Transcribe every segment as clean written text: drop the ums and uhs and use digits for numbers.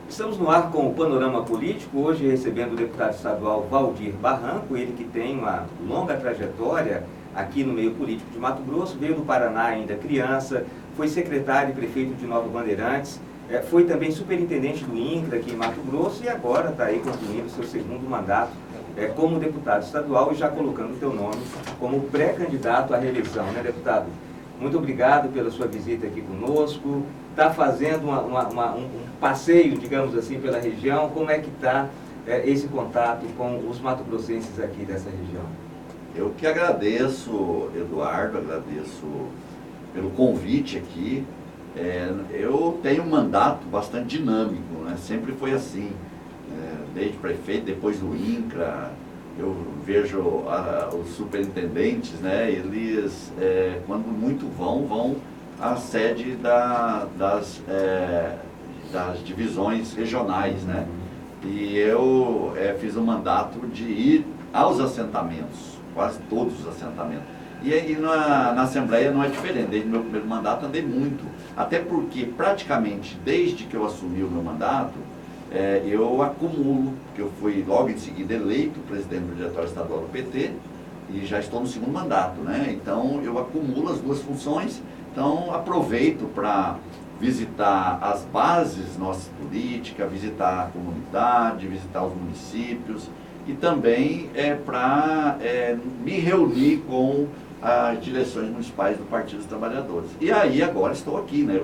Estamos no ar com o Panorama Político, hoje recebendo o deputado estadual Valdir Barranco, ele que tem uma longa trajetória aqui no meio político de Mato Grosso, veio do Paraná ainda criança, foi secretário e prefeito de Nova Bandeirantes, foi também superintendente do INCRA aqui em Mato Grosso e agora está aí concluindo seu segundo mandato como deputado estadual e já colocando o teu nome como pré-candidato à reeleição, né, deputado? Muito obrigado pela sua visita aqui conosco. Está fazendo um passeio, digamos assim, pela região. Como é que está esse contato com os mato-grossenses aqui dessa região? Eu que agradeço, Eduardo, agradeço pelo convite aqui. Eu tenho um mandato bastante dinâmico, né? Sempre foi assim, desde prefeito, depois do INCRA. Eu vejo os superintendentes, né, eles, quando muito vão à sede das divisões regionais, né? E eu fiz um mandato de ir aos assentamentos, quase todos os assentamentos. E aí na Assembleia não é diferente, desde o meu primeiro mandato andei muito, até porque praticamente desde que eu assumi o meu mandato, eu acumulo, porque eu fui logo em seguida eleito presidente do Diretório Estadual do PT e já estou no segundo mandato, né? Então eu acumulo as duas funções, então aproveito para visitar as bases nossas políticas, visitar a comunidade, visitar os municípios e também para me reunir com as direções municipais do Partido dos Trabalhadores. E aí agora estou aqui, né?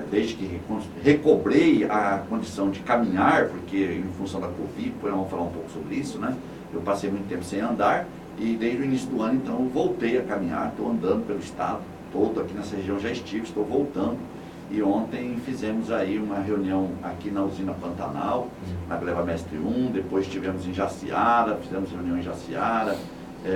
Desde que recobrei a condição de caminhar, porque em função da Covid, depois vamos falar um pouco sobre isso, né? Eu passei muito tempo sem andar e desde o início do ano, então, voltei a caminhar, estou andando pelo estado todo, aqui nessa região já estive, estou voltando. E ontem fizemos aí uma reunião aqui na usina Pantanal, na Gleba Mestre 1, depois estivemos em Jaciara, fizemos reunião em Jaciara,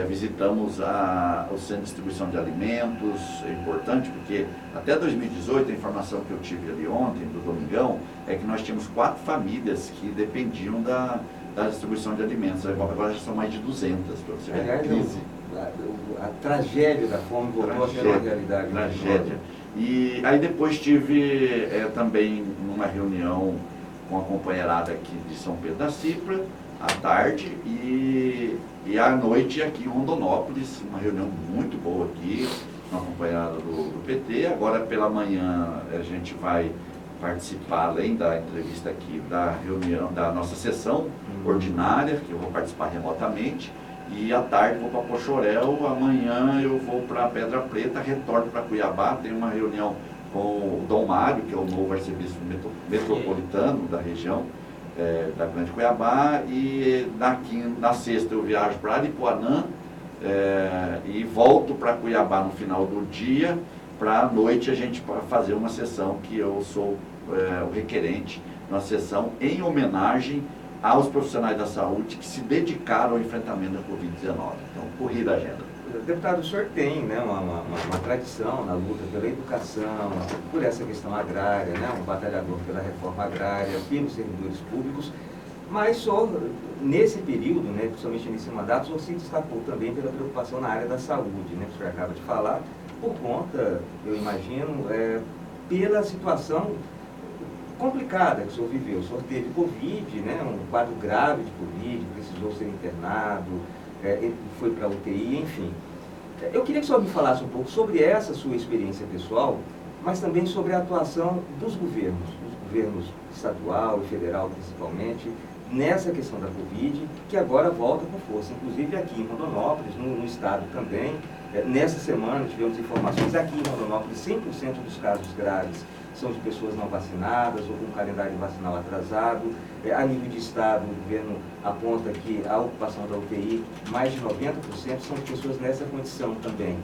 visitamos o Centro de Distribuição de Alimentos. É importante porque até 2018, a informação que eu tive ali ontem, do Domingão, é que nós tínhamos 4 famílias que dependiam da distribuição de alimentos. Agora já são mais de 200, para você ver a crise. A tragédia da fome voltou a ser uma realidade. Tragédia. E aí depois tive também uma reunião com a companheirada aqui de São Pedro da Cipra, à tarde, e à noite aqui em Rondonópolis, uma reunião muito boa aqui, com a companheirada do PT. Agora pela manhã a gente vai participar, além da entrevista aqui, da reunião, da nossa sessão ordinária, que eu vou participar remotamente. E à tarde vou para Pochorel, amanhã eu vou para Pedra Preta, retorno para Cuiabá, tenho uma reunião com o Dom Mário, que é o novo arcebispo metropolitano da região da Grande Cuiabá, e na sexta eu viajo para Aripuanã e volto para Cuiabá no final do dia, para a noite a gente fazer uma sessão que eu sou o requerente, uma sessão em homenagem aos profissionais da saúde que se dedicaram ao enfrentamento da Covid-19. Então, corrida a agenda. Deputado, o senhor tem, né, uma tradição na luta pela educação, por essa questão agrária, né, um batalhador pela reforma agrária, pelos servidores públicos, mas só nesse período, né, principalmente nesse mandato, o senhor se destacou também pela preocupação na área da saúde, né, que o senhor acaba de falar, por conta, eu imagino, pela situação complicada que o senhor viveu. O senhor teve Covid, né, um quadro grave de Covid, precisou ser internado, foi para a UTI, enfim. Eu queria que o senhor me falasse um pouco sobre essa sua experiência pessoal, mas também sobre a atuação dos governos estadual e federal principalmente, nessa questão da Covid, que agora volta com força, inclusive aqui em Rondonópolis, no estado também. Nessa semana tivemos informações aqui em Rondonópolis, 100% dos casos graves são de pessoas não vacinadas ou com calendário vacinal atrasado. A nível de estado, o governo aponta que a ocupação da UTI, mais de 90% são de pessoas nessa condição também.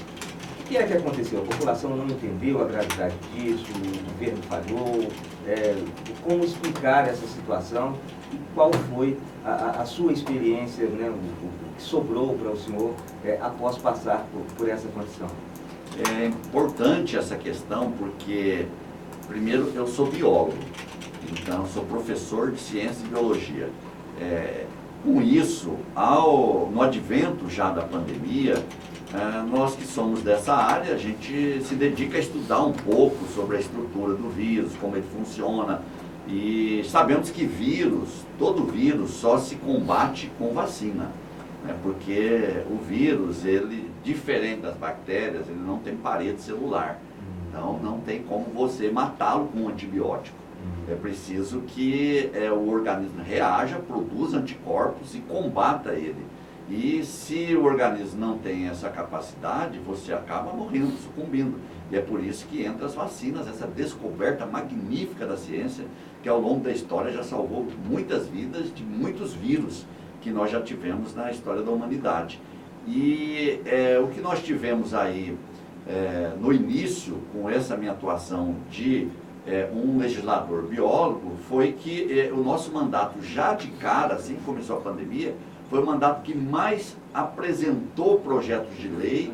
O que é que aconteceu? A população não entendeu a gravidade disso, o governo falhou, como explicar essa situação e qual foi a sua experiência, né, o que sobrou para o senhor após passar por essa condição? É importante essa questão porque, primeiro, eu sou biólogo, então sou professor de ciência e biologia. Com isso, no advento já da pandemia, Nós que somos dessa área, a gente se dedica a estudar um pouco sobre a estrutura do vírus, como ele funciona, e sabemos que todo vírus só se combate com vacina, né? Porque o vírus, ele, diferente das bactérias, ele não tem parede celular, então não tem como você matá-lo com um antibiótico. É preciso que o organismo reaja, produza anticorpos e combata ele. E se o organismo não tem essa capacidade, você acaba morrendo, sucumbindo. E é por isso que entra as vacinas, essa descoberta magnífica da ciência, que ao longo da história já salvou muitas vidas de muitos vírus que nós já tivemos na história da humanidade. E o que nós tivemos aí no início, com essa minha atuação de um legislador biólogo, foi que o nosso mandato já de cara, assim que começou a pandemia, foi o mandato que mais apresentou projetos de lei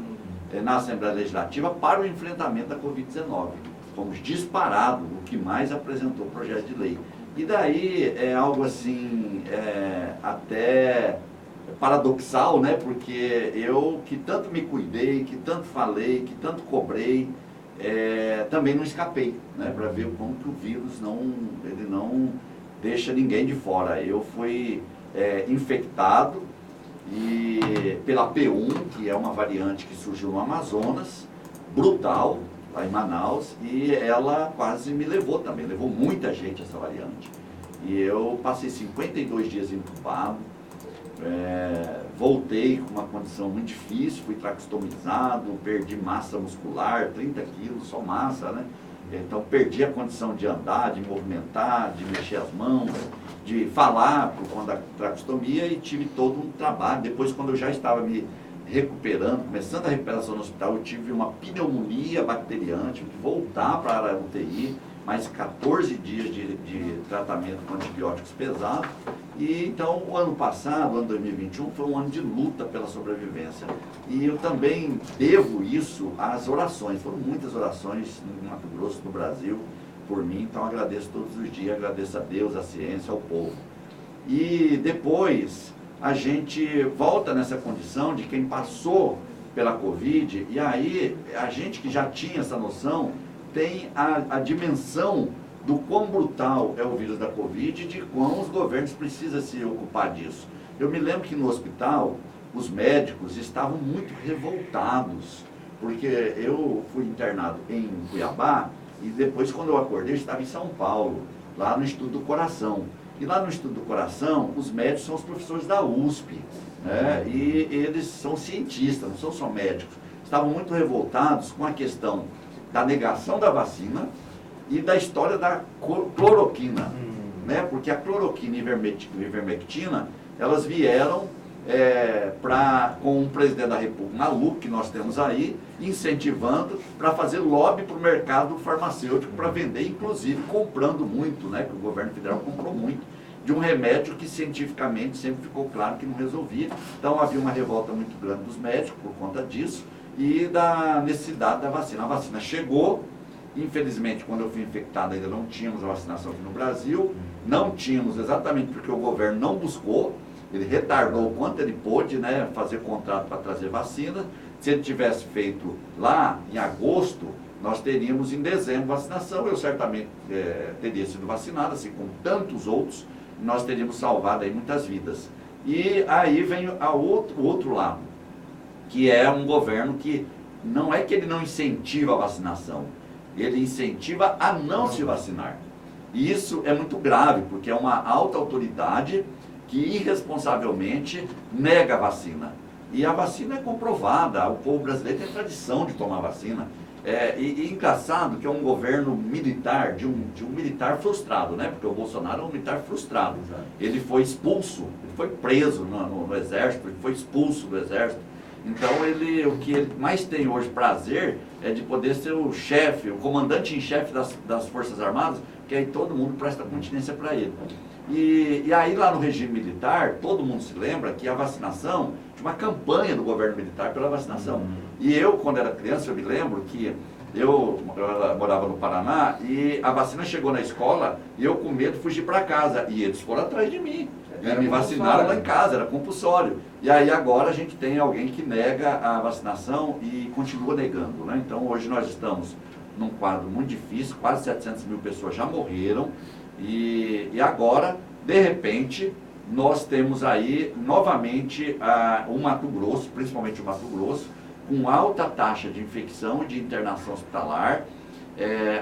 na Assembleia Legislativa para o enfrentamento da Covid-19. Fomos disparados o que mais apresentou projeto de lei. E daí é algo assim, até paradoxal, né? Porque eu, que tanto me cuidei, que tanto falei, que tanto cobrei, também não escapei, né? Para ver como que o vírus ele não deixa ninguém de fora. Eu fui infectado pela P1, que é uma variante que surgiu no Amazonas, brutal, lá em Manaus, e ela quase me levou também, levou muita gente essa variante. E eu passei 52 dias entubado, voltei com uma condição muito difícil, fui traqueostomizado, perdi massa muscular, 30 quilos, só massa, né? Então perdi a condição de andar, de movimentar, de mexer as mãos, de falar por conta da traqueostomia, e tive todo um trabalho. Depois, quando eu já estava me recuperando, começando a recuperação no hospital, eu tive uma pneumonia bacteriana, tive que voltar para a UTI, mais 14 dias de tratamento com antibióticos pesados. E então o ano passado, o ano 2021, foi um ano de luta pela sobrevivência. E eu também devo isso às orações. Foram muitas orações no Mato Grosso, no Brasil, por mim. Então agradeço todos os dias, agradeço a Deus, a ciência, ao povo. E depois a gente volta nessa condição de quem passou pela Covid, e aí a gente que já tinha essa noção tem a dimensão do quão brutal é o vírus da Covid e de quão os governos precisam se ocupar disso. Eu me lembro que no hospital os médicos estavam muito revoltados, porque eu fui internado em Cuiabá e depois, quando eu acordei, eu estava em São Paulo, lá no Instituto do Coração. E lá no Instituto do Coração, os médicos são os professores da USP, né? E eles são cientistas, não são só médicos. Estavam muito revoltados com a questão da negação da vacina e da história da cloroquina, né? Porque a cloroquina e a ivermectina, elas vieram com o presidente da República maluco que nós temos aí, incentivando para fazer lobby para o mercado farmacêutico, para vender, inclusive comprando muito, né? Que o governo federal comprou muito, de um remédio que cientificamente sempre ficou claro que não resolvia. Então havia uma revolta muito grande dos médicos por conta disso e da necessidade da vacina. A vacina chegou. Infelizmente, quando eu fui infectado, ainda não tínhamos a vacinação aqui no Brasil, não tínhamos exatamente porque o governo não buscou, ele retardou o quanto ele pôde, né, fazer contrato para trazer vacina. Se ele tivesse feito lá em agosto, nós teríamos em dezembro vacinação, eu certamente teria sido vacinado, assim como tantos outros, nós teríamos salvado aí muitas vidas. E aí vem o outro lado, que é um governo que não é que ele não incentiva a vacinação, ele incentiva a não se vacinar. E isso é muito grave, porque é uma alta autoridade que irresponsavelmente nega a vacina. E a vacina é comprovada, o povo brasileiro tem tradição de tomar vacina. E engraçado que é um governo militar, de um militar frustrado, né? Porque o Bolsonaro é um militar frustrado. Ele foi expulso, ele foi preso no exército, ele foi expulso do exército. Então o que ele mais tem hoje prazer é de poder ser o chefe, o comandante em chefe das Forças Armadas, que aí todo mundo presta continência para ele. E aí lá no regime militar, todo mundo se lembra que a vacinação, tinha uma campanha do governo militar pela vacinação. E eu, quando era criança, eu me lembro que eu morava no Paraná e a vacina chegou na escola e eu com medo fugi para casa. E eles foram atrás de mim. E me vacinaram lá em casa, era compulsório. E aí agora a gente tem alguém que nega a vacinação e continua negando, né? Então hoje nós estamos num quadro muito difícil, quase 700 mil pessoas já morreram, e agora, de repente, nós temos aí novamente o Mato Grosso, principalmente o Mato Grosso, com alta taxa de infecção e de internação hospitalar,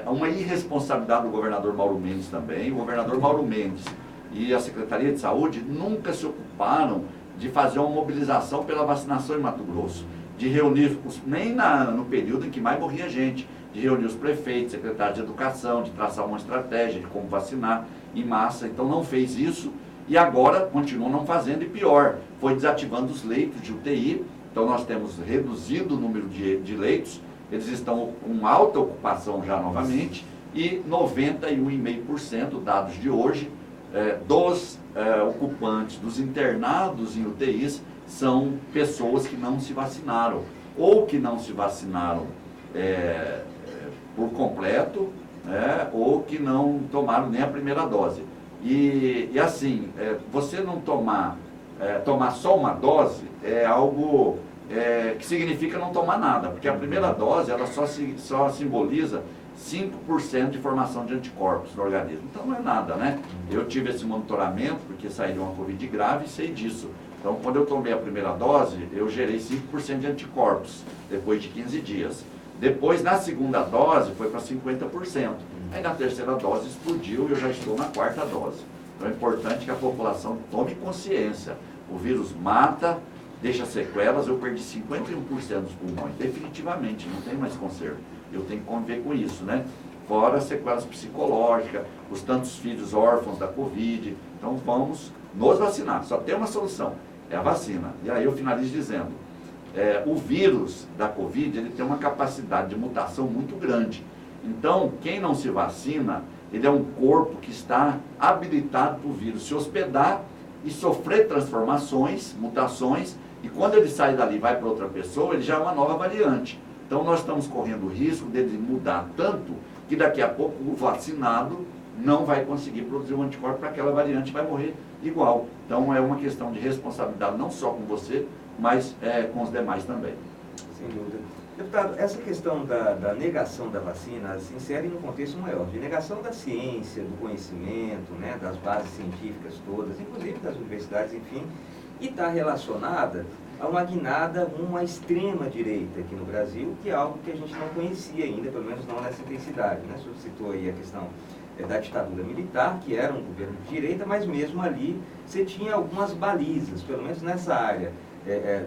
uma irresponsabilidade do governador Mauro Mendes também. O governador Mauro Mendes e a Secretaria de Saúde nunca se ocuparam de fazer uma mobilização pela vacinação em Mato Grosso, de reunir, nem no período em que mais morria gente, de reunir os prefeitos, secretários de educação, de traçar uma estratégia de como vacinar em massa. Então não fez isso e agora continua não fazendo, e pior, foi desativando os leitos de UTI. Então nós temos reduzido o número de leitos, eles estão com alta ocupação já novamente, e 91,5%, dados de hoje, dos ocupantes, dos internados em UTIs, são pessoas que não se vacinaram, ou que não se vacinaram por completo, ou que não tomaram nem a primeira dose. E assim, você não tomar só uma dose é algo que significa não tomar nada, porque a primeira dose ela só simboliza 5% de formação de anticorpos no organismo. Então não é nada, né? Eu tive esse monitoramento porque saí de uma Covid grave e sei disso. Então quando eu tomei a primeira dose, eu gerei 5% de anticorpos depois de 15 dias. Depois, na segunda dose, foi para 50%. Aí na terceira dose explodiu e eu já estou na quarta dose. Então é importante que a população tome consciência. O vírus mata, deixa sequelas. Eu perdi 51% dos pulmões, definitivamente, não tem mais conserto. Eu tenho que conviver com isso, né? Fora as sequelas psicológicas, os tantos filhos órfãos da Covid. Então vamos nos vacinar. Só tem uma solução, é a vacina. E aí eu finalizo dizendo, o vírus da Covid ele tem uma capacidade de mutação muito grande. Então, quem não se vacina, ele é um corpo que está habilitado para o vírus se hospedar e sofrer transformações, mutações, e quando ele sai dali e vai para outra pessoa, ele já é uma nova variante. Então, nós estamos correndo o risco dele mudar tanto que daqui a pouco o vacinado não vai conseguir produzir um anticorpo para aquela variante e vai morrer igual. Então, é uma questão de responsabilidade não só com você, mas com os demais também. Sem dúvida. Deputado, essa questão da negação da vacina se insere num contexto maior, de negação da ciência, do conhecimento, né, das bases científicas todas, inclusive das universidades, enfim, e está relacionada a uma guinada, uma extrema-direita aqui no Brasil, que é algo que a gente não conhecia ainda, pelo menos não nessa intensidade. Né? O senhor citou aí a questão da ditadura militar, que era um governo de direita, mas mesmo ali você tinha algumas balizas, pelo menos nessa área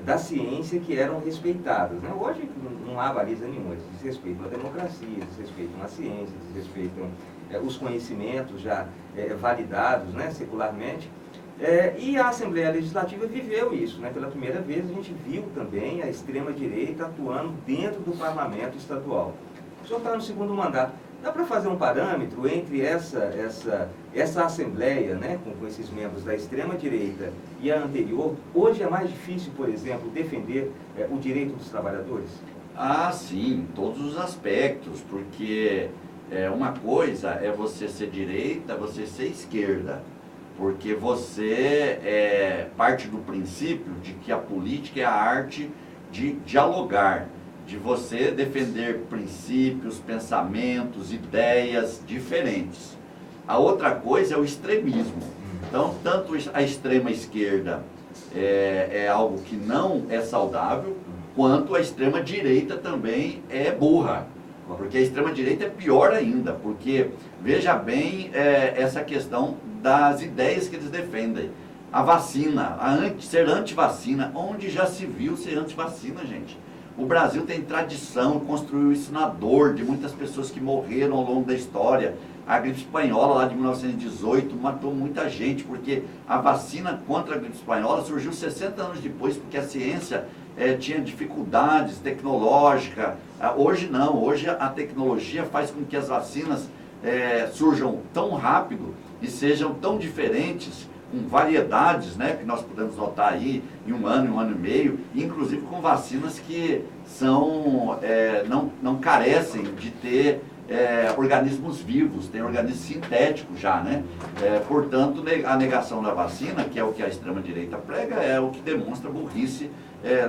da ciência, que eram respeitadas. Né? Hoje não há baliza nenhuma, eles desrespeitam a democracia, desrespeitam a ciência, desrespeitam os conhecimentos já validados, né, secularmente. E a Assembleia Legislativa viveu isso. Né? Pela primeira vez a gente viu também a extrema-direita atuando dentro do parlamento estadual. O senhor está no segundo mandato. Dá para fazer um parâmetro entre essa Assembleia, né, com esses membros da extrema-direita e a anterior? Hoje é mais difícil, por exemplo, defender o direito dos trabalhadores? Ah, sim, em todos os aspectos, porque uma coisa é você ser direita, você ser esquerda, porque você parte do princípio de que a política é a arte de dialogar, de você defender princípios, pensamentos, ideias diferentes. A outra coisa é o extremismo. Então, tanto a extrema esquerda é algo que não é saudável, quanto a extrema direita também é burra. Porque a extrema direita é pior ainda, porque veja bem essa questão das ideias que eles defendem. A vacina, ser anti-vacina, onde já se viu ser anti-vacina, gente? O Brasil tem tradição, construiu isso na dor de muitas pessoas que morreram ao longo da história. A gripe espanhola lá de 1918 matou muita gente, porque a vacina contra a gripe espanhola surgiu 60 anos depois, porque a ciência tinha dificuldades tecnológicas. Hoje não, hoje a tecnologia faz com que as vacinas surjam tão rápido e sejam tão diferentes, com variedades, né, que nós podemos notar aí em um ano e meio, inclusive com vacinas que não carecem de ter organismos vivos, tem organismos sintéticos já, né? Portanto, a negação da vacina, que é o que a extrema-direita prega, é o que demonstra a burrice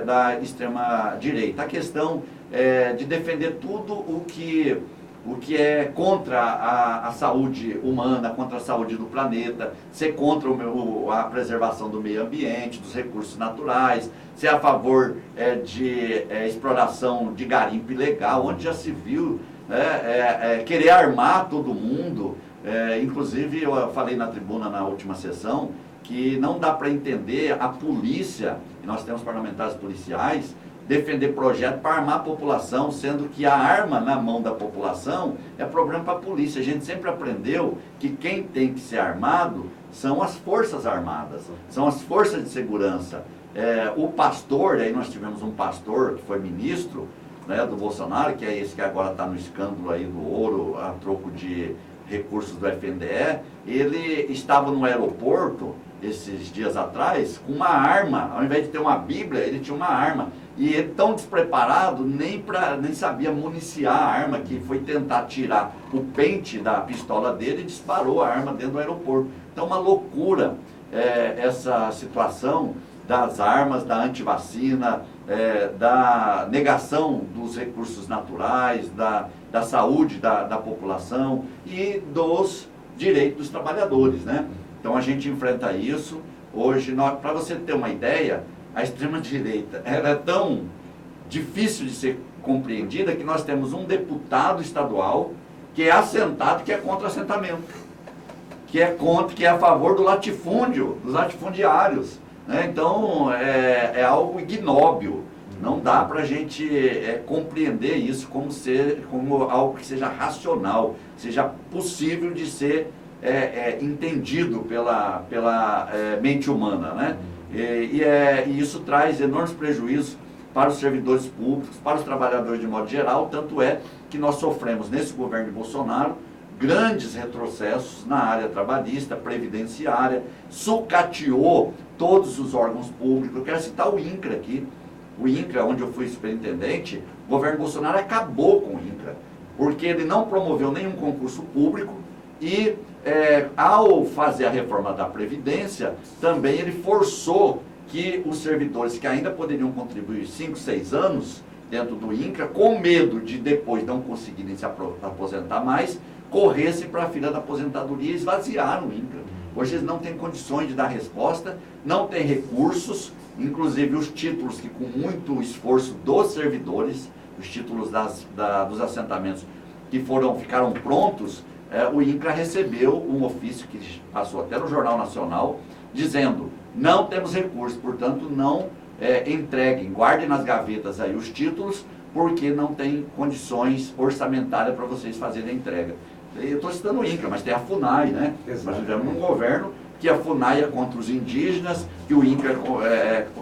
da extrema-direita. A questão de defender tudo o que é contra a saúde humana, contra a saúde do planeta, ser contra a preservação do meio ambiente, dos recursos naturais, ser a favor de exploração de garimpo ilegal, onde já se viu, querer armar todo mundo. Inclusive, eu falei na tribuna na última sessão que não dá para entender a polícia, e nós temos parlamentares policiais, defender projeto para armar a população, sendo que a arma na mão da população é problema para a polícia. A gente sempre aprendeu que quem tem que ser armado são as forças armadas, são as forças de segurança. O pastor, aí nós tivemos um pastor que foi ministro, né, do Bolsonaro, que é esse que agora está no escândalo aí do ouro a troco de recursos do FNDE, ele estava no aeroporto esses dias atrás com uma arma, ao invés de ter uma Bíblia, ele tinha uma arma. E ele, tão despreparado, nem sabia municiar a arma, que foi tentar tirar o pente da pistola dele e disparou a arma dentro do aeroporto. Então, uma loucura essa situação das armas, da antivacina, da negação dos recursos naturais, da saúde da população e dos direitos dos trabalhadores, né? Então, a gente enfrenta isso. Hoje, para você ter uma ideia, a extrema-direita é tão difícil de ser compreendida que nós temos um deputado estadual que é assentado, que é contra assentamento, que é a favor do latifúndio, dos latifundiários, né? Então, é algo ignóbil. Não dá para a gente compreender isso como algo que seja racional, seja possível de ser entendido pela mente humana, né? E isso traz enormes prejuízos para os servidores públicos, para os trabalhadores de modo geral, tanto é que nós sofremos nesse governo de Bolsonaro grandes retrocessos na área trabalhista, previdenciária, sucateou todos os órgãos públicos. Eu quero citar o INCRA aqui. O INCRA, onde eu fui superintendente, o governo Bolsonaro acabou com o INCRA, porque ele não promoveu nenhum concurso público e, ao fazer a reforma da Previdência, também ele forçou que os servidores que ainda poderiam contribuir 5, 6 anos dentro do INCRA, com medo de depois não conseguirem se aposentar mais, corressem para a fila da aposentadoria e esvaziaram o INCRA. Hoje eles não têm condições de dar resposta, não têm recursos, inclusive os títulos que com muito esforço dos servidores, os títulos dos assentamentos que ficaram prontos, o INCRA recebeu um ofício que passou até no Jornal Nacional, dizendo: não temos recursos, portanto não entreguem, guardem nas gavetas aí os títulos, porque não tem condições orçamentárias para vocês fazerem a entrega. Eu estou citando o INCRA, mas tem a FUNAI, né? Nós tivemos um governo que a FUNAI é contra os indígenas, que o INCRA,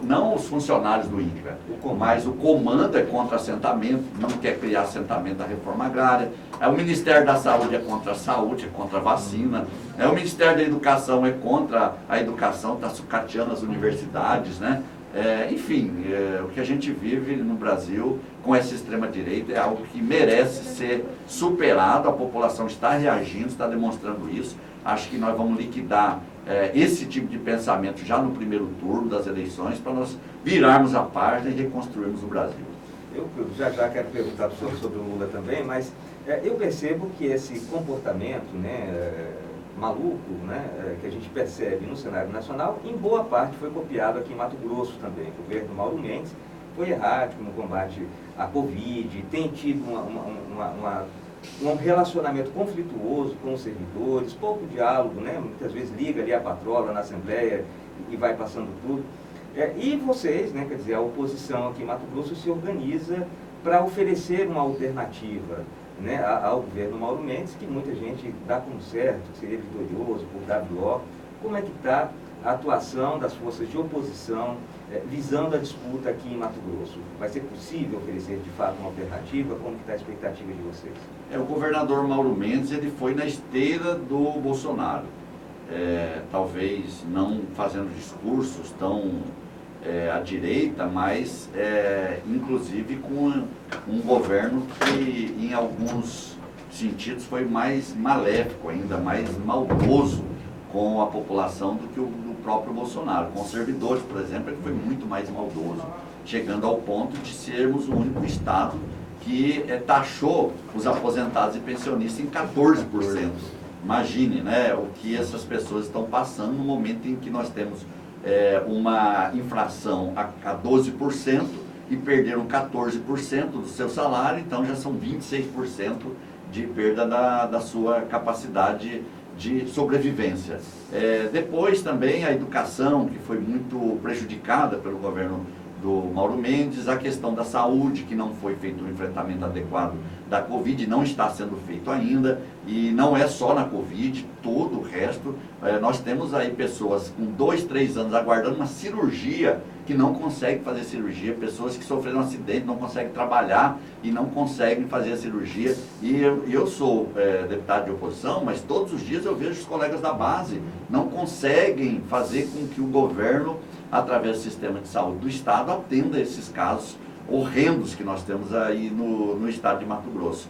não os funcionários do INCRA, mas o comando é contra assentamento, não quer criar assentamento da reforma agrária. O Ministério da Saúde é contra a saúde, é contra a vacina. O Ministério da Educação é contra a educação, está sucateando as universidades, né? Enfim, o que a gente vive no Brasil com essa extrema-direita é algo que merece ser superado. A população está reagindo, está demonstrando isso. Acho que nós vamos liquidar esse tipo de pensamento já no primeiro turno das eleições, para nós virarmos a página e reconstruirmos o Brasil. Eu já quero perguntar para o senhor sobre o Lula também, mas eu percebo que esse comportamento, né, maluco, né, que a gente percebe no cenário nacional, em boa parte foi copiado aqui em Mato Grosso também. O governo Mauro Mendes foi errático no combate à Covid, tem tido um relacionamento conflituoso com os servidores, pouco diálogo, né? Muitas vezes liga ali a patrola na Assembleia e vai passando tudo. E vocês, né, quer dizer, a oposição aqui em Mato Grosso se organiza para oferecer uma alternativa, né, ao governo Mauro Mendes, que muita gente dá como certo, que seria vitorioso por WO. Como é que está a atuação das forças de oposição visando a disputa aqui em Mato Grosso? Vai ser possível oferecer de fato uma alternativa? Como que está a expectativa de vocês? O governador Mauro Mendes, ele foi na esteira do Bolsonaro, talvez não fazendo discursos tão à direita, mas inclusive com um governo que em alguns sentidos, foi mais maléfico ainda, mais maldoso com a população do que o próprio Bolsonaro. Com os servidores, por exemplo, ele foi muito mais maldoso, chegando ao ponto de sermos o único Estado que taxou os aposentados e pensionistas em 14%. Imagine, né, o que essas pessoas estão passando no momento em que nós temos uma inflação a 12% e perderam 14% do seu salário, então já são 26% de perda da sua capacidade de sobrevivência. Depois também a educação, que foi muito prejudicada pelo governo do Mauro Mendes, a questão da saúde, que não foi feito um enfrentamento adequado da Covid, não está sendo feito ainda, e não é só na Covid, todo o resto. Nós temos aí pessoas com 2, 3 anos aguardando uma cirurgia, que não conseguem fazer cirurgia, pessoas que sofreram um acidente, não conseguem trabalhar e não conseguem fazer a cirurgia. E eu sou deputado de oposição, mas todos os dias eu vejo os colegas da base não conseguem fazer com que o governo, através do sistema de saúde do Estado, atenda esses casos horrendos que nós temos aí no Estado de Mato Grosso.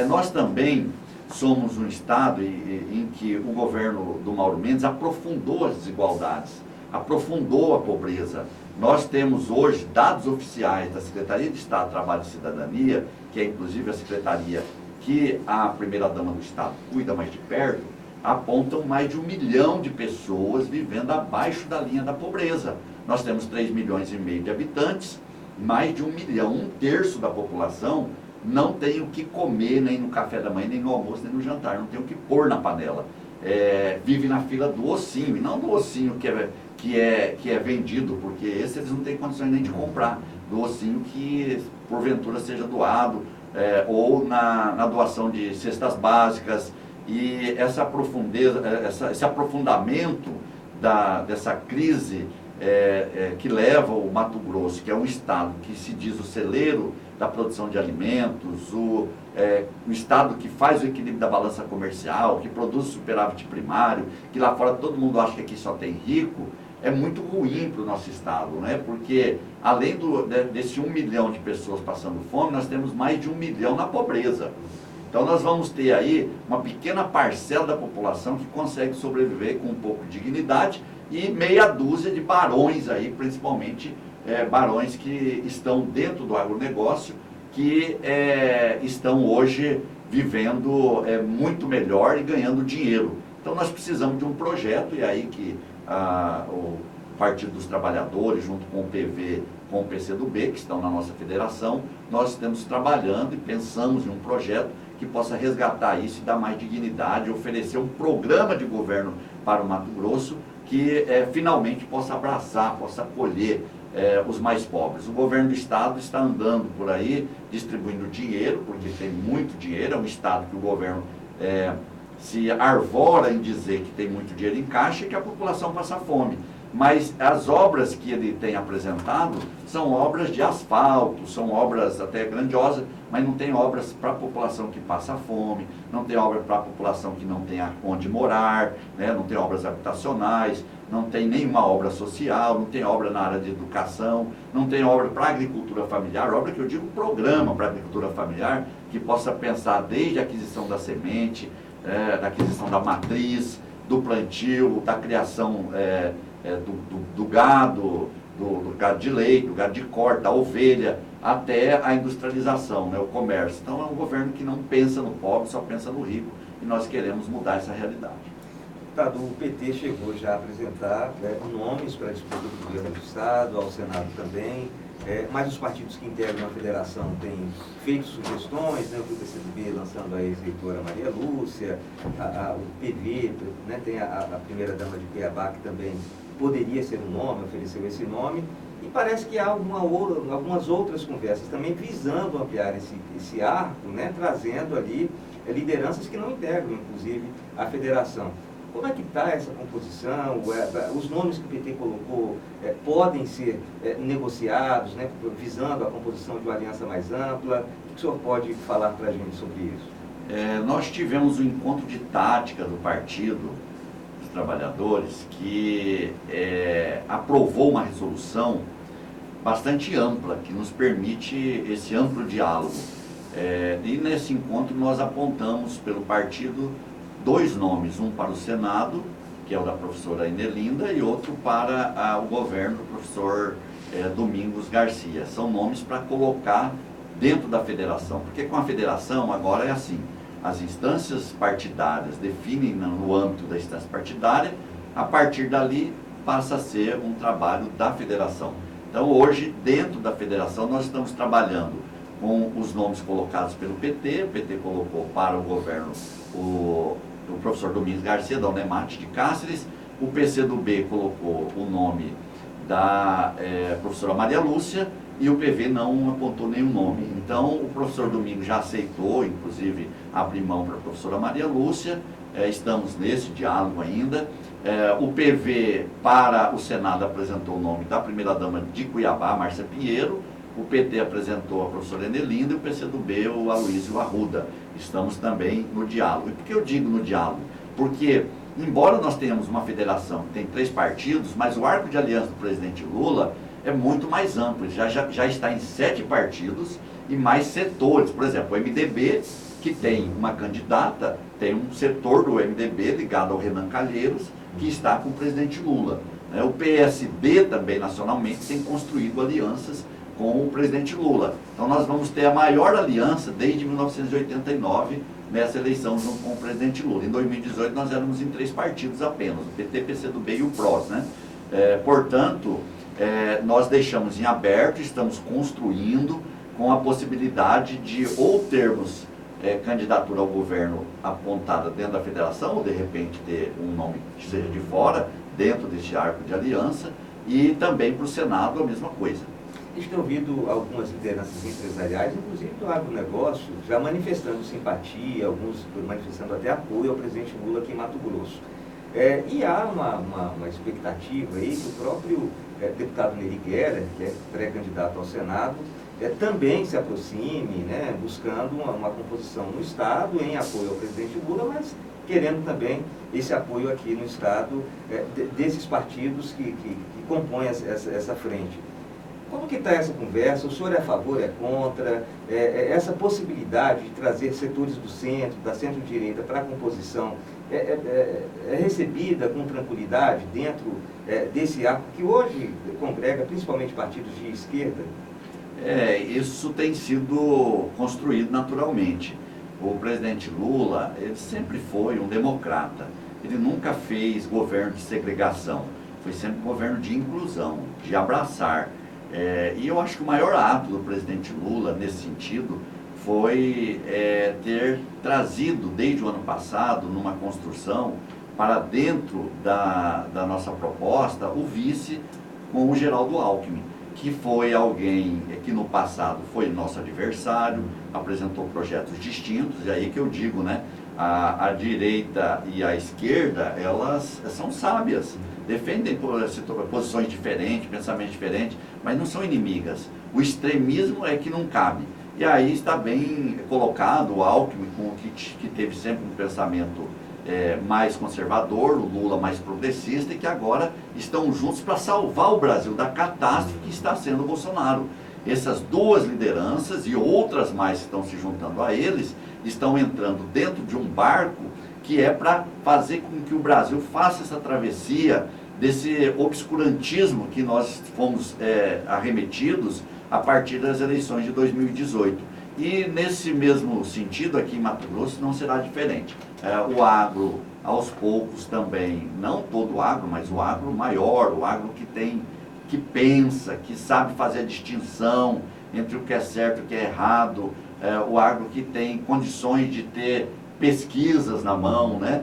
Nós também somos um Estado em que o governo do Mauro Mendes aprofundou as desigualdades, aprofundou a pobreza. Nós temos hoje dados oficiais da Secretaria de Estado do Trabalho e Cidadania, que é inclusive a secretaria que a primeira-dama do Estado cuida mais de perto, apontam mais de 1 milhão de pessoas vivendo abaixo da linha da pobreza. Nós temos 3,5 milhões de habitantes, mais de 1 milhão, 1/3 da população não tem o que comer, nem no café da manhã, nem no almoço, nem no jantar, não tem o que pôr na panela. Vive na fila do ossinho, e não do ossinho que é vendido, porque esse eles não têm condições nem de comprar, do ossinho que porventura seja doado, ou na doação de cestas básicas. E essa profundeza, esse aprofundamento dessa crise que leva o Mato Grosso, que é um estado que se diz o celeiro da produção de alimentos, o estado que faz o equilíbrio da balança comercial, que produz superávit primário, que lá fora todo mundo acha que aqui só tem rico, é muito ruim para o nosso estado, né? Porque além desse 1 milhão de pessoas passando fome, nós temos mais de 1 milhão na pobreza. Então nós vamos ter aí uma pequena parcela da população que consegue sobreviver com um pouco de dignidade e meia dúzia de barões aí, principalmente barões que estão dentro do agronegócio, que estão hoje vivendo muito melhor e ganhando dinheiro. Então nós precisamos de um projeto, e aí que o Partido dos Trabalhadores, junto com o PV, com o PCdoB, que estão na nossa federação, nós estamos trabalhando e pensamos em um projeto que possa resgatar isso e dar mais dignidade, oferecer um programa de governo para o Mato Grosso que finalmente possa abraçar, possa acolher os mais pobres. O governo do estado está andando por aí distribuindo dinheiro, porque tem muito dinheiro, é um estado que o governo se arvora em dizer que tem muito dinheiro em caixa e que a população passa fome. Mas as obras que ele tem apresentado são obras de asfalto, são obras até grandiosas, mas não tem obras para a população que passa fome, não tem obra para a população que não tem onde morar, né? Não tem obras habitacionais, não tem nenhuma obra social, não tem obra na área de educação, não tem obra para a agricultura familiar, obra que eu digo programa para a agricultura familiar, que possa pensar desde a aquisição da semente, da aquisição da matriz, do plantio, da criação do gado, do gado de leite, do gado de corte, da ovelha, até a industrialização, né, o comércio. Então é um governo que não pensa no pobre, só pensa no rico, e nós queremos mudar essa realidade. Deputado, o PT chegou já a apresentar nomes para a disputa do governo do Estado, ao Senado também, mas os partidos que integram a federação têm feito sugestões, né, o PCdoB lançando a ex-reitora Maria Lúcia, o PV, né, tem a primeira-dama de Cuiabá, que também poderia ser um nome, ofereceu esse nome, e parece que há algumas outras conversas também visando ampliar esse arco, né, trazendo ali lideranças que não integram, inclusive, a federação. Como é que está essa composição? Os nomes que o PT colocou podem ser negociados, né, visando a composição de uma aliança mais ampla? O que o senhor pode falar para a gente sobre isso? Nós tivemos um encontro de tática do Partido dos Trabalhadores que aprovou uma resolução bastante ampla, que nos permite esse amplo diálogo. E nesse encontro nós apontamos pelo partido 2 nomes, um para o Senado, que é o da professora Enelinda, e outro para o governo do professor Domingos Garcia. São nomes para colocar dentro da federação, porque com a federação agora é assim, as instâncias partidárias definem no âmbito da instância partidária, a partir dali passa a ser um trabalho da federação. Então hoje, dentro da federação, nós estamos trabalhando com os nomes colocados pelo PT, o PT colocou para o governo o professor Domingos Garcia, da Unemate de Cáceres, o PCdoB colocou o nome da professora Maria Lúcia, e o PV não apontou nenhum nome. Então, o professor Domingos já aceitou, inclusive, abrir mão para a professora Maria Lúcia, estamos nesse diálogo ainda. O PV, para o Senado, apresentou o nome da primeira-dama de Cuiabá, Márcia Pinheiro, o PT apresentou a professora Enelinda e o PCdoB, o Aloysio Arruda. Estamos também no diálogo. E por que eu digo no diálogo? Porque, embora nós tenhamos uma federação que tem 3 partidos, mas o arco de aliança do presidente Lula é muito mais amplo, já está em 7 partidos e mais setores. Por exemplo, o MDB, que tem uma candidata, tem um setor do MDB ligado ao Renan Calheiros, que está com o presidente Lula. O PSD também, nacionalmente, tem construído alianças com o presidente Lula. Então nós vamos ter a maior aliança desde 1989, nessa eleição junto com o presidente Lula. Em 2018 nós éramos em 3 partidos apenas, o PT, PCdoB e o PROS, né? Portanto, nós deixamos em aberto, estamos construindo com a possibilidade de ou termos candidatura ao governo apontada dentro da federação, ou de repente ter um nome que seja de fora, dentro deste arco de aliança, e também para o Senado a mesma coisa. A gente tem ouvido algumas lideranças empresariais, inclusive do agronegócio, já manifestando simpatia, alguns manifestando até apoio ao presidente Lula aqui em Mato Grosso. E há uma expectativa aí que o próprio deputado Neri Guerra, que é pré-candidato ao Senado, também se aproxime, né, buscando uma composição no Estado em apoio ao presidente Lula, mas querendo também esse apoio aqui no Estado desses partidos que compõem essa frente. Como que está essa conversa? O senhor é a favor, é contra? Essa possibilidade de trazer setores do centro, da centro-direita para a composição, é recebida com tranquilidade dentro desse arco que hoje congrega principalmente partidos de esquerda? Isso tem sido construído naturalmente. O presidente Lula, ele sempre foi um democrata. Ele nunca fez governo de segregação. Foi sempre governo de inclusão, de abraçar. E eu acho que o maior ato do presidente Lula, nesse sentido, foi ter trazido, desde o ano passado, numa construção, para dentro da nossa proposta, o vice com o Geraldo Alckmin, que foi alguém que no passado foi nosso adversário, apresentou projetos distintos, e aí que eu digo, né, a direita e a esquerda, elas são sábias, defendem posições diferentes, pensamentos diferentes, mas não são inimigas. O extremismo é que não cabe. E aí está bem colocado o Alckmin, que teve sempre um pensamento mais conservador, o Lula mais progressista, e que agora estão juntos para salvar o Brasil da catástrofe que está sendo o Bolsonaro. Essas 2 lideranças e outras mais que estão se juntando a eles, estão entrando dentro de um barco que é para fazer com que o Brasil faça essa travessia desse obscurantismo que nós fomos arremetidos a partir das eleições de 2018. E nesse mesmo sentido, aqui em Mato Grosso, não será diferente. O agro, aos poucos também, não todo o agro, mas o agro maior, o agro que pensa, que sabe fazer a distinção entre o que é certo e o que é errado, o agro que tem condições de ter pesquisas na mão, né?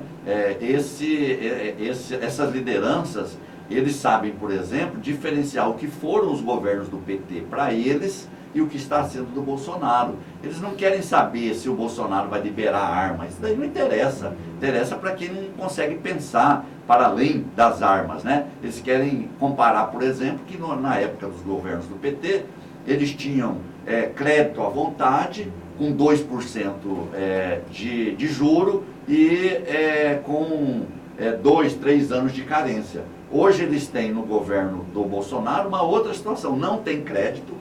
Essas lideranças, eles sabem, por exemplo, diferenciar o que foram os governos do PT para eles e o que está sendo do Bolsonaro. Eles não querem saber se o Bolsonaro vai liberar armas, isso daí não interessa. Interessa para quem não consegue pensar para além das armas, né? Eles querem comparar, por exemplo, que na época dos governos do PT, eles tinham crédito à vontade, com 2% de juro e com 2, 3 anos de carência. Hoje eles têm no governo do Bolsonaro uma outra situação, não tem crédito,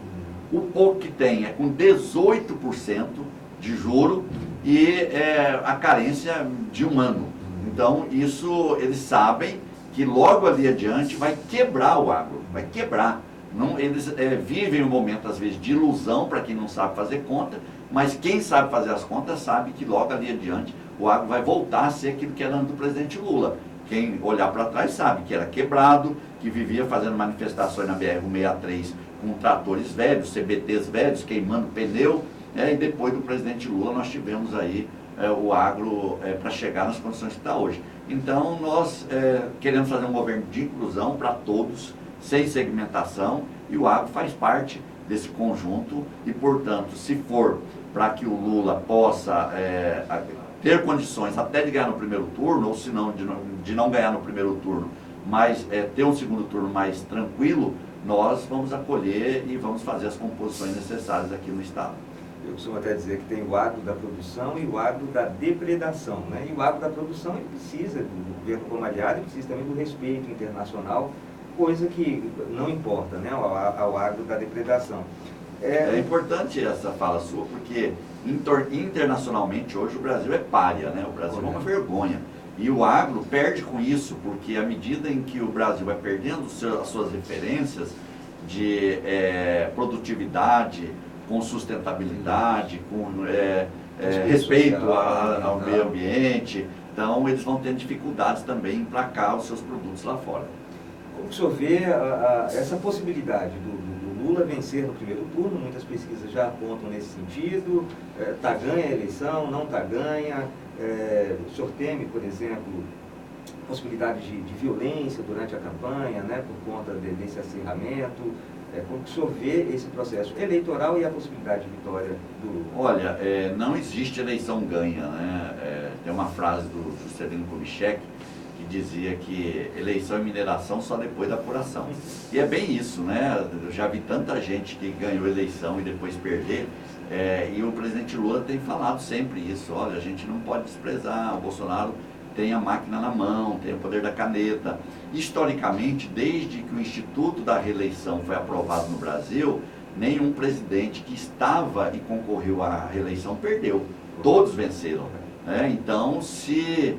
o pouco que tem é com 18% de juro e a carência de um ano. Então, isso eles sabem que logo ali adiante vai quebrar o agro, vai quebrar. Não, eles vivem um momento, às vezes, de ilusão para quem não sabe fazer conta, mas quem sabe fazer as contas sabe que logo ali adiante o agro vai voltar a ser aquilo que era antes do presidente Lula. Quem olhar para trás sabe que era quebrado, que vivia fazendo manifestações na BR-163 com tratores velhos, CBTs velhos, queimando pneu, e depois do presidente Lula nós tivemos aí o agro para chegar nas condições que está hoje. Então nós queremos fazer um governo de inclusão para todos, sem segmentação, e o agro faz parte desse conjunto e, portanto, se for para que o Lula possa ter condições até de ganhar no primeiro turno, ou se não, de não ganhar no primeiro turno, mas ter um segundo turno mais tranquilo, nós vamos acolher e vamos fazer as composições necessárias aqui no Estado. Eu costumo até dizer que tem o agro da produção e o agro da depredação, né? E o agro da produção ele precisa do governo como aliado e precisa também do respeito internacional, coisa que não importa, né, ao agro da depredação. É importante essa fala sua, porque internacionalmente hoje o Brasil é pária, né? O Brasil é uma vergonha. E o agro perde com isso, porque à medida em que o Brasil vai perdendo as suas referências de produtividade, com sustentabilidade, com respeito ao meio ambiente, então eles vão ter dificuldades também em emplacar os seus produtos lá fora. Como o senhor vê essa possibilidade do Lula vencer no primeiro turno? Muitas pesquisas já apontam nesse sentido. Está ganha a eleição, não está ganha. O senhor teme, por exemplo, possibilidade de violência durante a campanha, né, por conta desse acirramento? Como que o senhor vê esse processo eleitoral e a possibilidade de vitória do Lula? Olha, não existe eleição ganha, né? Tem uma frase do Juscelino Kubitschek que dizia que eleição e mineração só depois da apuração. E é bem isso, né? Eu já vi tanta gente que ganhou eleição e depois perder, e o presidente Lula tem falado sempre isso. Olha, a gente não pode desprezar, o Bolsonaro tem a máquina na mão, tem o poder da caneta. Historicamente, desde que o Instituto da Reeleição foi aprovado no Brasil, nenhum presidente que estava e concorreu à reeleição perdeu. Todos venceram. Então, se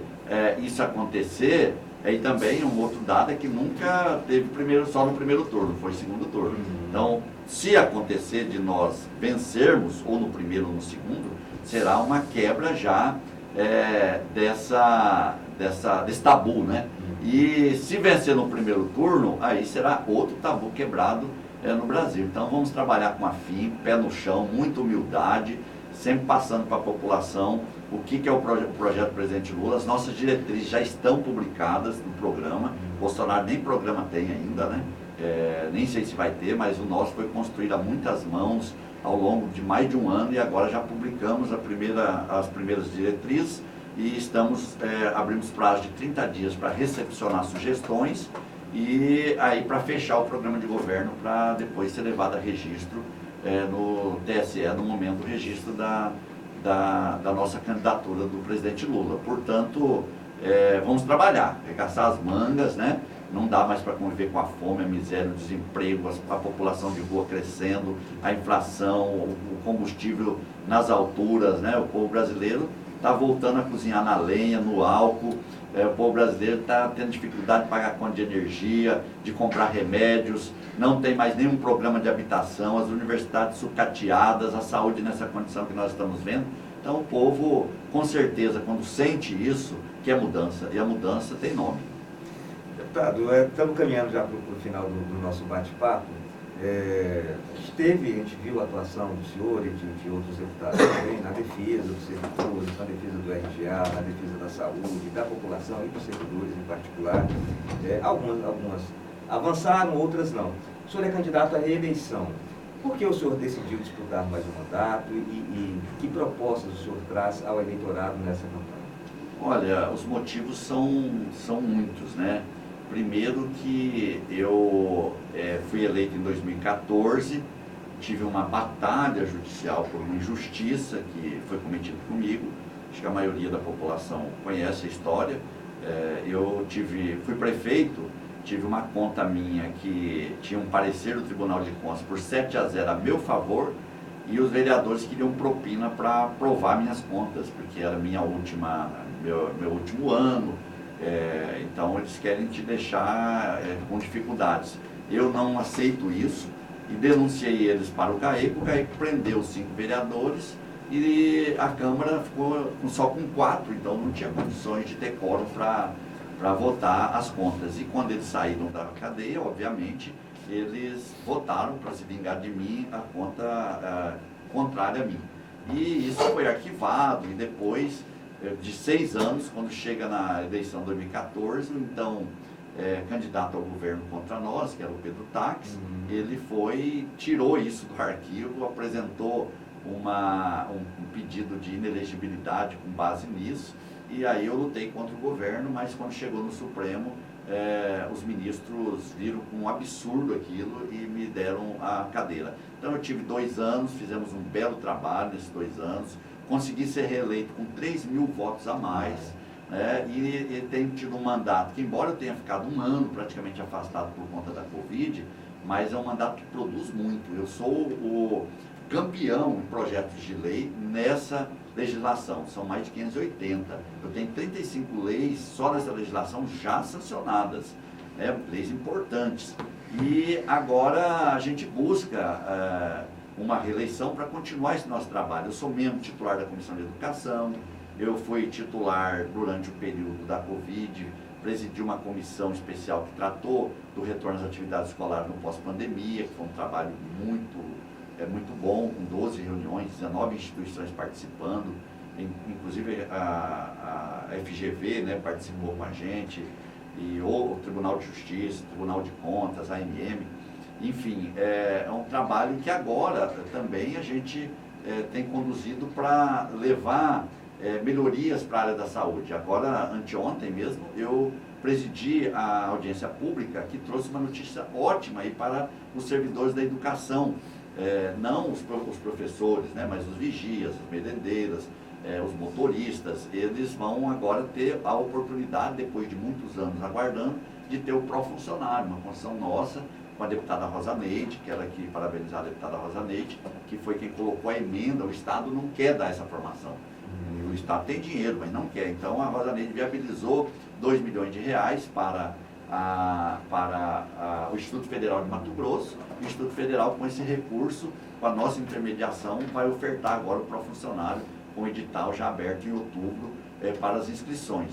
isso acontecer, e também um outro dado é que nunca teve só no primeiro turno, foi segundo turno. Então, se acontecer de nós vencermos, ou no primeiro ou no segundo, será uma quebra já desse tabu, né? E se vencer no primeiro turno, aí será outro tabu quebrado no Brasil. Então vamos trabalhar com afinco, pé no chão, muita humildade, sempre passando para a população o que é o projeto do presidente Lula. As nossas diretrizes já estão publicadas no programa. Bolsonaro nem programa tem ainda, né? Nem sei se vai ter, mas o nosso foi construído a muitas mãos ao longo de mais de um ano, e agora já publicamos as primeiras diretrizes e abrimos prazo de 30 dias para recepcionar sugestões e aí para fechar o programa de governo, para depois ser levado a registro no TSE, no momento do registro da nossa candidatura do presidente Lula. Portanto, vamos trabalhar, arregaçar as mangas, né? Não dá mais para conviver com a fome, a miséria, o desemprego, a população de rua crescendo, a inflação, o combustível nas alturas, né? O povo brasileiro está voltando a cozinhar na lenha, no álcool. O povo brasileiro está tendo dificuldade de pagar conta de energia, de comprar remédios, não tem mais nenhum programa de habitação, as universidades sucateadas, a saúde nessa condição que nós estamos vendo. Então o povo, com certeza, quando sente isso, quer mudança, e a mudança tem nome. Deputado, estamos caminhando já para o final do nosso bate-papo. A gente viu a atuação do senhor e de outros deputados também na defesa dos servidores, na defesa do RGA, na defesa da saúde, da população e dos servidores em particular. Algumas avançaram, outras não. O senhor é candidato à reeleição. Por que o senhor decidiu disputar mais um mandato e que propostas o senhor traz ao eleitorado nessa campanha? Olha, os motivos são muitos, né? Primeiro que eu fui eleito em 2014, tive uma batalha judicial por uma injustiça que foi cometida comigo. Acho que a maioria da população conhece a história. Fui prefeito, tive uma conta minha que tinha um parecer do Tribunal de Contas por 7-0 a meu favor, e os vereadores queriam propina para aprovar minhas contas, porque era meu último ano, então eles querem te deixar com dificuldades. Eu não aceito isso e denunciei eles para o CAEC prendeu 5 vereadores e a Câmara ficou só com 4, então não tinha condições de ter quórum para votar as contas. E quando eles saíram da cadeia, obviamente, eles votaram para se vingar de mim a conta contrária a mim. E isso foi arquivado e depois de 6 anos, quando chega na eleição de 2014, então candidato ao governo contra nós, que era o Pedro Taques, ele tirou isso do arquivo, apresentou um pedido de inelegibilidade com base nisso, e aí eu lutei contra o governo, mas quando chegou no Supremo, os ministros viram com um absurdo aquilo e me deram a cadeira. Então eu tive 2 anos, fizemos um belo trabalho nesses 2 anos, consegui ser reeleito com 3.000 votos a mais, e tenho tido um mandato que, embora eu tenha ficado 1 ano praticamente afastado por conta da Covid, mas é um mandato que produz muito. Eu sou o campeão em projetos de lei nessa legislação, são mais de 580. Eu tenho 35 leis só nessa legislação já sancionadas, leis importantes. E agora a gente busca uma reeleição para continuar esse nosso trabalho. Eu sou membro titular da Comissão de Educação, eu fui titular durante o período da Covid, presidi uma comissão especial que tratou do retorno às atividades escolares no pós-pandemia, que foi um trabalho muito bom, com 12 reuniões, 19 instituições participando, inclusive a FGV participou com a gente, e o Tribunal de Justiça, o Tribunal de Contas, a ANM, enfim, é um trabalho que agora também a gente tem conduzido para levar melhorias para a área da saúde. Agora, anteontem mesmo, eu presidi a audiência pública que trouxe uma notícia ótima aí para os servidores da educação, não os professores, mas os vigias, as merendeiras, os motoristas. Eles vão agora ter a oportunidade, depois de muitos anos aguardando, de ter o pró-funcionário, uma construção nossa, com a deputada Rosa Neide, quero aqui parabenizar a deputada Rosa Neide, que foi quem colocou a emenda. O Estado não quer dar essa formação. O Estado tem dinheiro, mas não quer. Então a Rosa Neide viabilizou 2 milhões de reais para o Instituto Federal de Mato Grosso. O Instituto Federal, com esse recurso, com a nossa intermediação, vai ofertar agora o pró-funcionário, com o edital já aberto em outubro para as inscrições,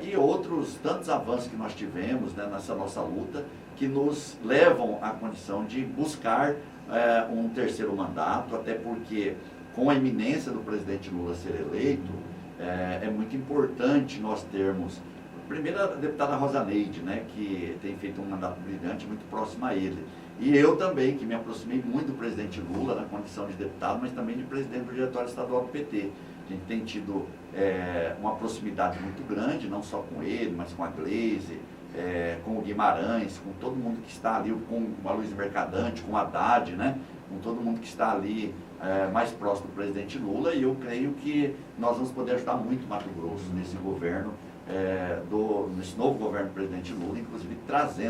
e outros tantos avanços que nós tivemos nessa nossa luta, que nos levam à condição de buscar um terceiro mandato, até porque, com a iminência do presidente Lula ser eleito, é muito importante nós termos, primeiro, a deputada Rosa Neide, que tem feito um mandato brilhante, muito próximo a ele. E eu também, que me aproximei muito do presidente Lula, na condição de deputado, mas também de presidente do Diretório Estadual do PT. A gente tem tido uma proximidade muito grande, não só com ele, mas com a Gleisi, com o Guimarães, com todo mundo que está ali, com a Luiz Mercadante, com o Haddad, com todo mundo que está ali mais próximo do presidente Lula. E eu creio que nós vamos poder ajudar muito Mato Grosso nesse governo, nesse novo governo do presidente Lula, inclusive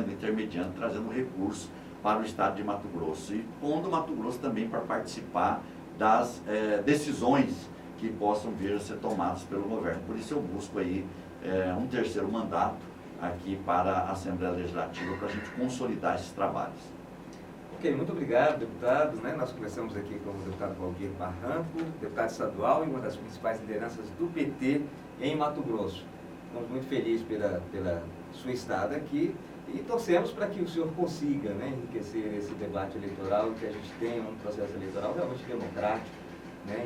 intermediando, trazendo recursos para o estado de Mato Grosso, e pondo Mato Grosso também para participar das decisões que possam vir a ser tomadas pelo governo. Por isso eu busco aí um terceiro mandato aqui para a Assembleia Legislativa, para a gente consolidar esses trabalhos. Ok, muito obrigado, deputados. Nós conversamos aqui com o deputado Valdir Barranco, deputado estadual e uma das principais lideranças do PT em Mato Grosso. Estamos muito felizes pela sua estada aqui e torcemos para que o senhor consiga enriquecer esse debate eleitoral, que a gente tenha um processo eleitoral realmente democrático,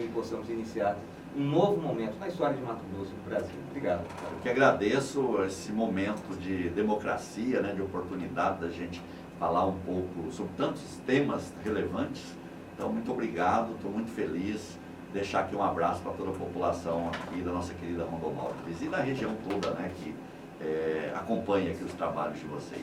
e possamos iniciar um novo momento na história de Mato Grosso e do Brasil. Obrigado. Eu que agradeço esse momento de democracia, de oportunidade da gente falar um pouco sobre tantos temas relevantes. Então, muito obrigado, estou muito feliz. Deixar aqui um abraço para toda a população aqui da nossa querida Rondonópolis e da região toda, que acompanha aqui os trabalhos de vocês.